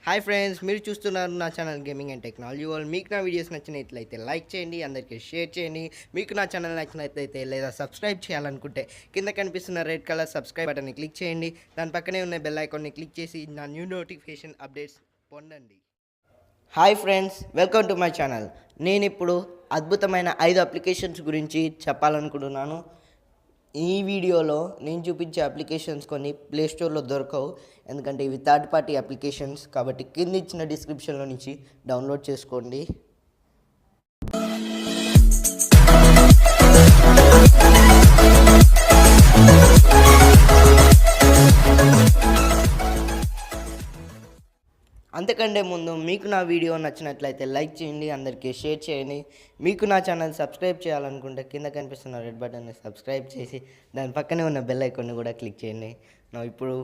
Hi friends, మీరు చూస్తున్నారు నా ఛానల్ గేమింగ్ అండ్ టెక్నాలజీ వాళ్ళు. మీకు నా వీడియోస్ నచ్చినట్లయితే లైక్ చేయండి, అందరికీ షేర్ చేయండి. మీకు నా ఛానల్ నచ్చినట్లయితే లేదా సబ్స్క్రైబ్ చేయాలనుకుంటే కింద కనిపిస్తున్న రెడ్ కలర్ సబ్స్క్రైబ్ బటన్ని క్లిక్ చేయండి. దాని పక్కనే ఉన్న బెల్ ఐకాన్ని క్లిక్ చేసి నా న్యూ నోటిఫికేషన్ అప్డేట్స్ పొందండి. Hi friends, welcome to my channel. నేను ఇప్పుడు అద్భుతమైన 5 అప్లికేషన్స్ గురించి చెప్పాలనుకుంటున్నాను. ఈ వీడియోలో నేను చూపించే అప్లికేషన్స్ కొన్ని ప్లేస్టోర్లో దొరకవు, ఎందుకంటే ఇవి థర్డ్ పార్టీ అప్లికేషన్స్. కాబట్టి కింద ఇచ్చిన డిస్క్రిప్షన్లో నుంచి డౌన్లోడ్ చేసుకోండి. అంతకంటే ముందు మీకు నా వీడియో నచ్చినట్లయితే లైక్ చేయండి, అందరికీ షేర్ చేయండి. మీకు నా ఛానల్ సబ్స్క్రైబ్ చేయాలనుకుంటే కింద కనిపిస్తున్న రెడ్ బటన్ని సబ్స్క్రైబ్ చేసి దాని పక్కనే ఉన్న బెల్ ఐకాన్ని కూడా క్లిక్ చేయండి. నా ఇప్పుడు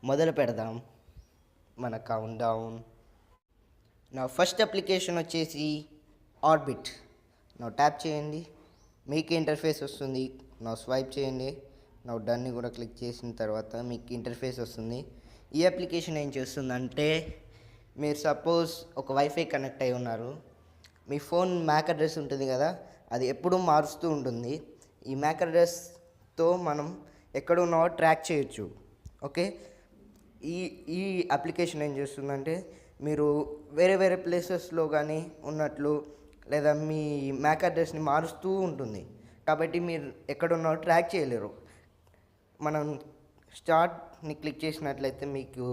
మొదలు పెడదాం మన కౌంట్ డౌన్. నా ఫస్ట్ అప్లికేషన్ వచ్చేసి ఆర్బిట్. నా ట్యాప్ చేయండి, మీకు ఇంటర్ఫేస్ వస్తుంది. నా స్వైప్ చేయండి. నా డన్ని కూడా క్లిక్ చేసిన తర్వాత మీకు ఇంటర్ఫేస్ వస్తుంది. ఈ అప్లికేషన్ ఏం చేస్తుందంటే, మీరు సపోజ్ ఒక వైఫై కనెక్ట్ అయి ఉన్నారు, మీ ఫోన్ మ్యాక్ అడ్రస్ ఉంటుంది కదా, అది ఎప్పుడూ మారుస్తూ ఉంటుంది. ఈ మ్యాక్ అడ్రస్తో మనం ఎక్కడ ఉన్నావో ట్రాక్ చేయొచ్చు. ఓకే, ఈ ఈ అప్లికేషన్ ఏం చేస్తుందంటే, మీరు వేరే వేరే ప్లేసెస్లో కానీ ఉన్నట్లు, లేదా మీ మ్యాక్ అడ్రస్ని మారుస్తూ ఉంటుంది. కాబట్టి మీరు ఎక్కడున్నారో ట్రాక్ చేయలేరు. మనం స్టార్ట్ని క్లిక్ చేసినట్లయితే మీకు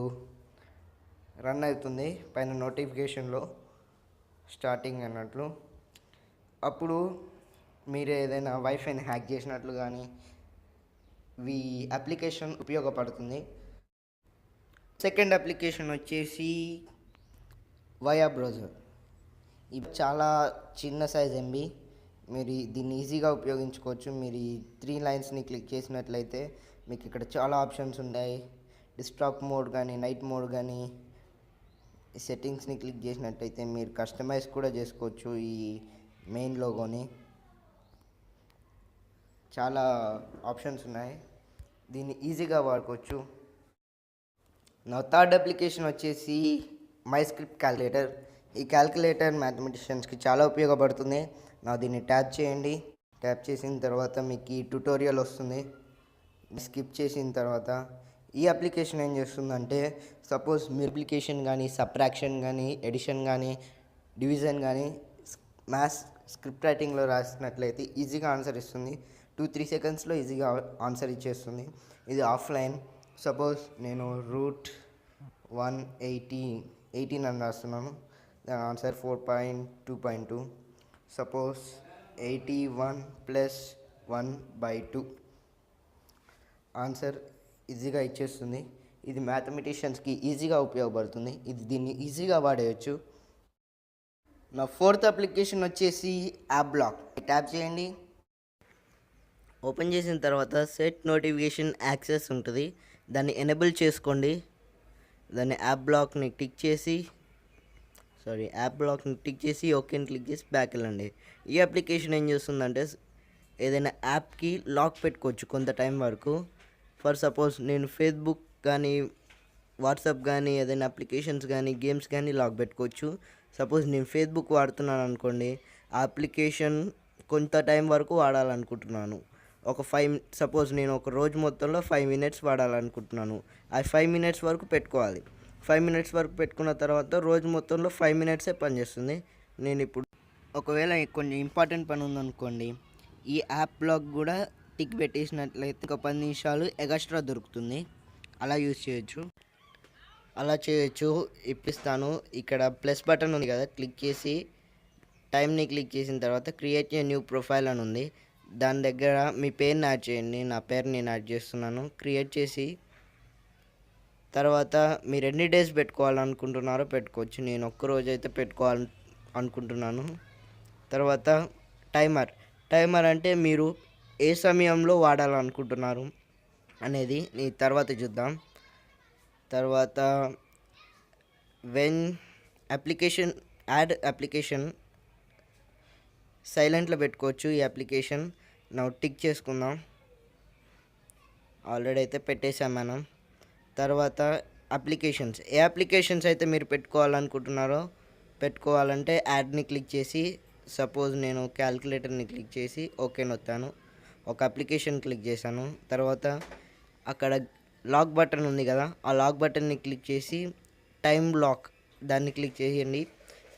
రన్ అవుతుంది పైన నోటిఫికేషన్లో స్టార్టింగ్ అన్నట్లు. అప్పుడు మీరు ఏదైనా వైఫైని హ్యాక్ చేసినట్లు కానీ ఈ అప్లికేషన్ ఉపయోగపడుతుంది. సెకండ్ అప్లికేషన్ వచ్చేసి వయా బ్రౌజర్. ఇది చాలా చిన్న సైజ్ ఎంబీ. మీరు దీన్ని ఈజీగా ఉపయోగించుకోవచ్చు. మీరు ఈ 3 లైన్స్ని క్లిక్ చేసినట్లయితే మీకు ఇక్కడ చాలా ఆప్షన్స్ ఉంటాయి. డెస్క్టాప్ మోడ్ కానీ, నైట్ మోడ్ కానీ, ఈ సెట్టింగ్స్ని క్లిక్ చేసినట్టయితే మీరు కస్టమైజ్ కూడా చేసుకోవచ్చు ఈ మెయిన్ లోగోని. చాలా ఆప్షన్స్ ఉన్నాయి, దీన్ని ఈజీగా వాడుకోవచ్చు. నా థర్డ్ అప్లికేషన్ వచ్చేసి మై స్క్రిప్ట్ క్యాల్కులేటర్. ఈ క్యాల్కులేటర్ మ్యాథమెటిషియన్స్కి చాలా ఉపయోగపడుతుంది. దీన్ని ట్యాప్ చేయండి. ట్యాప్ చేసిన తర్వాత మీకు ఈ ట్యుటోరియల్ వస్తుంది. స్కిప్ చేసిన తర్వాత ఈ అప్లికేషన్ ఏం చేస్తుందంటే, సపోజ్ మల్టిప్లికేషన్ కానీ, సబ్ట్రాక్షన్ కానీ, ఎడిషన్ కానీ, డివిజన్ కానీ మ్యాథ్స్ స్క్రిప్ట్ రైటింగ్లో రాసినట్లయితే ఈజీగా ఆన్సర్ ఇస్తుంది. 2-3 సెకండ్స్లో ఈజీగా ఆన్సర్ ఇచ్చేస్తుంది. ఇది ఆఫ్లైన్. సపోజ్ నేను √118 అని రాస్తున్నాను, దాని ఆన్సర్ 4.2.2. సపోజ్ 81 + 1/2 ఆన్సర్ ఈజీగా ఇచ్చేస్తుంది. ఇది మ్యాథమెటిషియన్స్కి ఈజీగా ఉపయోగపడుతుంది. దీన్ని ఈజీగా వాడేయచ్చు. నా ఫోర్త్ అప్లికేషన్ వచ్చేసి యాప్ బ్లాక్. ట్యాప్ చేయండి. ఓపెన్ చేసిన తర్వాత సెట్ నోటిఫికేషన్ యాక్సెస్ ఉంటుంది, దాన్ని ఎనేబుల్ చేసుకోండి. దాన్ని యాప్ బ్లాక్ని టిక్ చేసి ఓకేని క్లిక్ చేసి బ్యాక్ వెళ్ళండి. ఈ అప్లికేషన్ ఏం చేస్తుందంటే, ఏదైనా యాప్కి లాక్ పెట్టుకోవచ్చు కొంత టైం వరకు. ఫర్ సపోజ్ నేను ఫేస్బుక్ కానీ, వాట్సాప్ కానీ, ఏదైనా అప్లికేషన్స్ కానీ, గేమ్స్ కానీ లాక్ పెట్టుకోవచ్చు. సపోజ్ నేను ఫేస్బుక్ వాడుతున్నాను అనుకోండి, ఆ అప్లికేషన్ కొంత టైం వరకు వాడాలనుకుంటున్నాను. సపోజ్ నేను ఒక రోజు మొత్తంలో 5 మినిట్స్ వాడాలనుకుంటున్నాను. ఆ 5 మినిట్స్ వరకు పెట్టుకోవాలి. 5 మినిట్స్ వరకు పెట్టుకున్న తర్వాత రోజు మొత్తంలో 5 మినిట్సే పనిచేస్తుంది. నేను ఇప్పుడు ఒకవేళ కొంచెం ఇంపార్టెంట్ పని ఉందనుకోండి, ఈ యాప్ బ్లాక్ కూడా టిక్ పెట్టేసినట్లయితే ఒక 10 నిమిషాలు ఎక్స్ట్రా దొరుకుతుంది. అలా యూజ్ చేయొచ్చు. ఇప్పిస్తాను. ఇక్కడ ప్లస్ బటన్ ఉంది కదా, క్లిక్ చేసి టైంని క్లిక్ చేసిన తర్వాత క్రియేట్ ఏ న్యూ ప్రొఫైల్ అని ఉంది, దాని దగ్గర మీ పేరుని యాడ్ చేయండి. నా పేరు నేను యాడ్ చేస్తున్నాను. క్రియేట్ చేసి తర్వాత మీరు ఎన్ని డేస్ పెట్టుకోవాలనుకుంటున్నారో పెట్టుకోవచ్చు. నేను ఒక్కరోజు అయితే అనుకుంటున్నాను. తర్వాత టైమర్ అంటే మీరు ఏ సమయంలో వాడాలనుకుంటున్నారు అనేది తర్వాత చూద్దాం. తర్వాత యాడ్ అప్లికేషన్ సైలెంట్లో పెట్టుకోవచ్చు. ఈ అప్లికేషన్ టిక్ చేసుకుందాం. ఆల్రెడీ అయితే పెట్టేసాం మనం. తర్వాత అప్లికేషన్స్. ఏ అప్లికేషన్స్ అయితే మీరు పెట్టుకోవాలంటే యాడ్ని క్లిక్ చేసి, సపోజ్ నేను క్యాల్కులేటర్ని క్లిక్ చేసి ఓకే నొత్తాను. ఒక అప్లికేషన్ క్లిక్ చేశాను. తర్వాత అక్కడ లాక్ బటన్ ఉంది కదా, ఆ లాక్ బటన్ని క్లిక్ చేసి టైం లాక్ దాన్ని క్లిక్ చేయండి.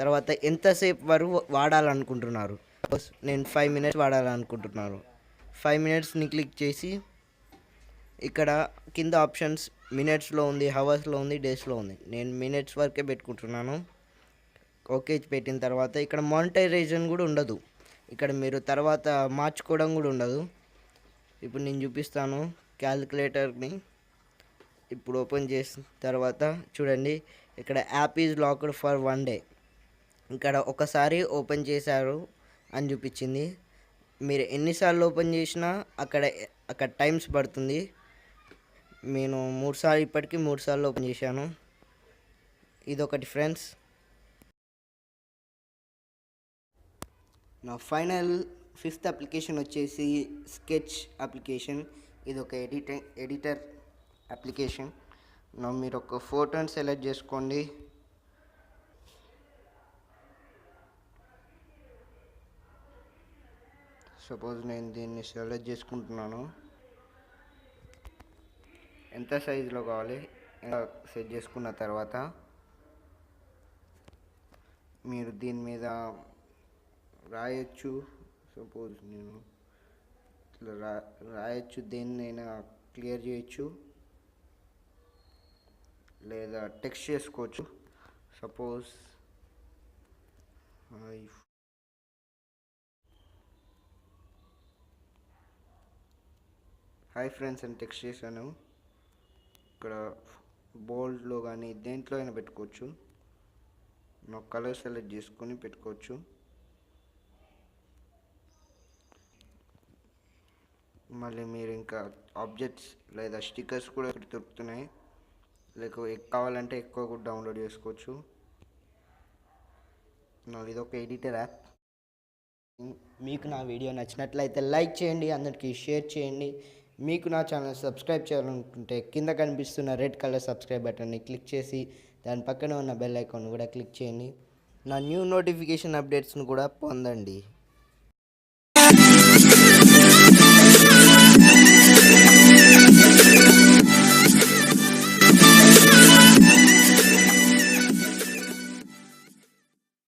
తర్వాత ఎంతసేపు వరకు వాడాలనుకుంటున్నారు, నేను 5 మినిట్స్ వాడాలనుకుంటున్నాను. 5 మినిట్స్ని క్లిక్ చేసి ఇక్కడ కింద ఆప్షన్స్ మినిట్స్లో ఉంది, హవర్స్లో ఉంది, డేస్లో ఉంది. నేను మినిట్స్ వరకే పెట్టుకుంటున్నాను. ఓకే పెట్టిన తర్వాత ఇక్కడ మానిటైజేషన్ కూడా ఉండదు. ఇక్కడ మీరు తర్వాత మార్చుకోవడం కూడా ఉండదు. ఇప్పుడు నేను చూపిస్తాను క్యాలిక్యులేటర్ని. ఇప్పుడు ఓపెన్ చేసిన తర్వాత చూడండి, ఇక్కడ app is locked for 1 day. ఇక్కడ ఒకసారి ఓపెన్ చేశారు అని చూపించింది. మీరు ఎన్నిసార్లు ఓపెన్ చేసినా అక్కడ టైమ్స్ పడుతుంది. నేను ఇప్పటికీ 3 సార్లు ఓపెన్ చేశాను. ఇదొకటి ఫ్రెండ్స్. నా ఫైనల్ 5th అప్లికేషన్ వచ్చేసి స్కెచ్ అప్లికేషన్. ఇది ఒక ఎడిటర్ అప్లికేషన్. మీరు ఒక ఫోటోని సెలెక్ట్ చేసుకోండి. సపోజ్ నేను దీన్ని సెలెక్ట్ చేసుకుంటున్నాను. ఎంత సైజులో కావాలి సెట్ చేసుకున్న తర్వాత మీరు దీని మీద రాయొచ్చు. సపోజ్ నేను ఇట్లా రాయొచ్చు, దేన్నైనా క్లియర్ చేయొచ్చు లేదా టెక్స్ట్ చేసుకోవచ్చు. సపోజ్ హాయ్ ఫ్రెండ్స్ అని టెక్స్ట్ చేశాను. ఇక్కడ బోల్డ్లో కానీ దేంట్లో అయినా పెట్టుకోవచ్చు. నాకు కలర్ సెలెక్ట్ చేసుకొని పెట్టుకోవచ్చు. మళ్ళీ మీరు ఇంకా ఆబ్జెక్ట్స్ లేదా స్టిక్కర్స్ కూడా ఇక్కడ దొరుకుతున్నాయి. కావాలంటే ఎక్కువ కూడా డౌన్లోడ్ చేసుకోవచ్చు. ఇదొక ఎడిటర్ యాప్. మీకు నా వీడియో నచ్చినట్లయితే లైక్ చేయండి, అందరికీ షేర్ చేయండి. మీకు నా ఛానల్ సబ్స్క్రైబ్ చేయాలనుకుంటే కింద కనిపిస్తున్న రెడ్ కలర్ సబ్స్క్రైబ్ బటన్ని క్లిక్ చేసి దాని పక్కన ఉన్న బెల్ ఐకాన్ కూడా క్లిక్ చేయండి. నా న్యూ నోటిఫికేషన్ అప్డేట్స్ను కూడా పొందండి.